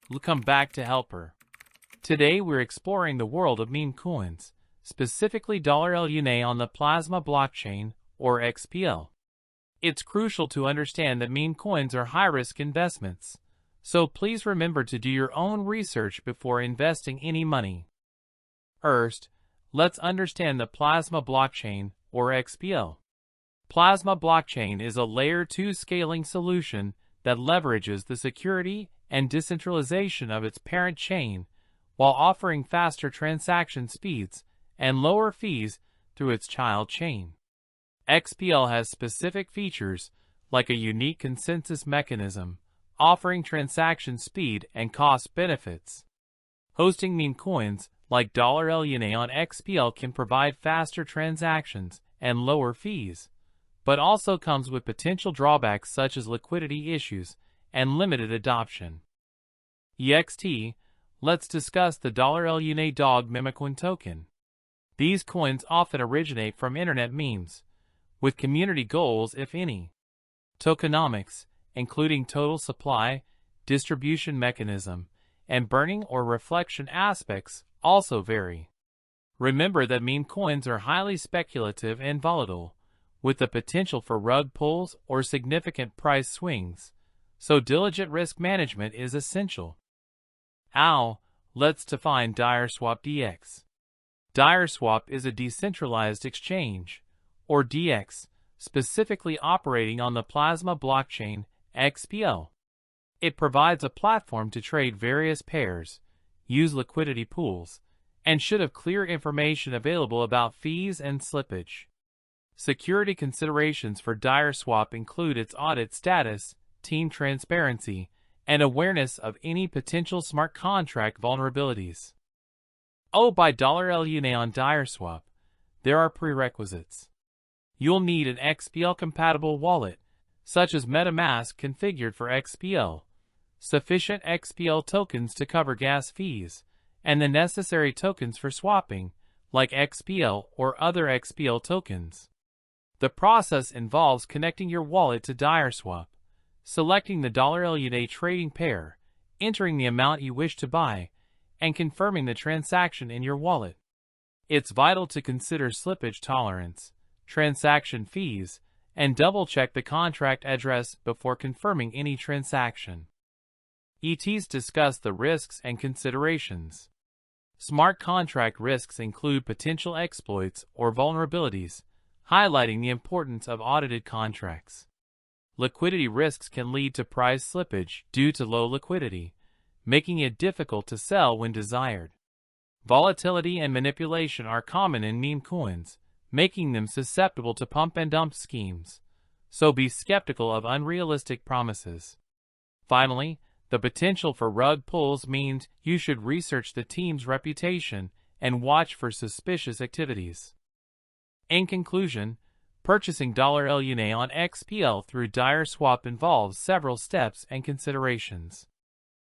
Welcome back to Helper. Today we're exploring the world of meme coins, specifically $LUNA on the Plasma blockchain, or XPL. It's crucial to understand that meme coins are high-risk investments, so please remember to do your own research before investing any money. First, let's understand the Plasma blockchain, or XPL. Plasma blockchain is a Layer 2 scaling solution that leverages the security and decentralization of its parent chain while offering faster transaction speeds and lower fees through its child chain. XPL has specific features like a unique consensus mechanism, offering transaction speed and cost benefits. Hosting meme coins like $LUNA on XPL can provide faster transactions and lower fees, but also comes with potential drawbacks such as liquidity issues and limited adoption. Let's discuss the $LUNA Dog MemeCoin token. These coins often originate from internet memes, with community goals if any. Tokenomics, including total supply, distribution mechanism, and burning or reflection aspects, also vary. Remember that meme coins are highly speculative and volatile, with the potential for rug pulls or significant price swings, so diligent risk management is essential. Let's define DYORswap DEX. DYORswap is a decentralized exchange, or DEX, specifically operating on the Plasma blockchain, XPL. It provides a platform to trade various pairs, use liquidity pools, and should have clear information available about fees and slippage. Security considerations for DYORswap include its audit status, team transparency, and awareness of any potential smart contract vulnerabilities. Buy $LUNA on DYORswap. There are prerequisites. You'll need an XPL-compatible wallet, such as MetaMask configured for XPL, sufficient XPL tokens to cover gas fees, and the necessary tokens for swapping, like XPL or other XPL tokens. The process involves connecting your wallet to DYORswap, selecting the $LUNA trading pair, entering the amount you wish to buy, and confirming the transaction in your wallet. It's vital to consider slippage tolerance, transaction fees, and double-check the contract address before confirming any transaction. ETs discuss the risks and considerations. Smart contract risks include potential exploits or vulnerabilities, highlighting the importance of audited contracts. Liquidity risks can lead to price slippage due to low liquidity, making it difficult to sell when desired. Volatility and manipulation are common in meme coins, making them susceptible to pump-and-dump schemes, so be skeptical of unrealistic promises. Finally, the potential for rug pulls means you should research the team's reputation and watch for suspicious activities. In conclusion, purchasing $LUNA on XPL through DYORswap involves several steps and considerations.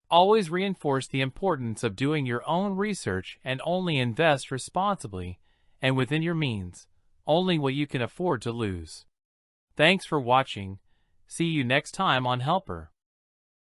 Always reinforce the importance of doing your own research and only invest responsibly and within your means, only what you can afford to lose. Thanks for watching. See you next time on Helper.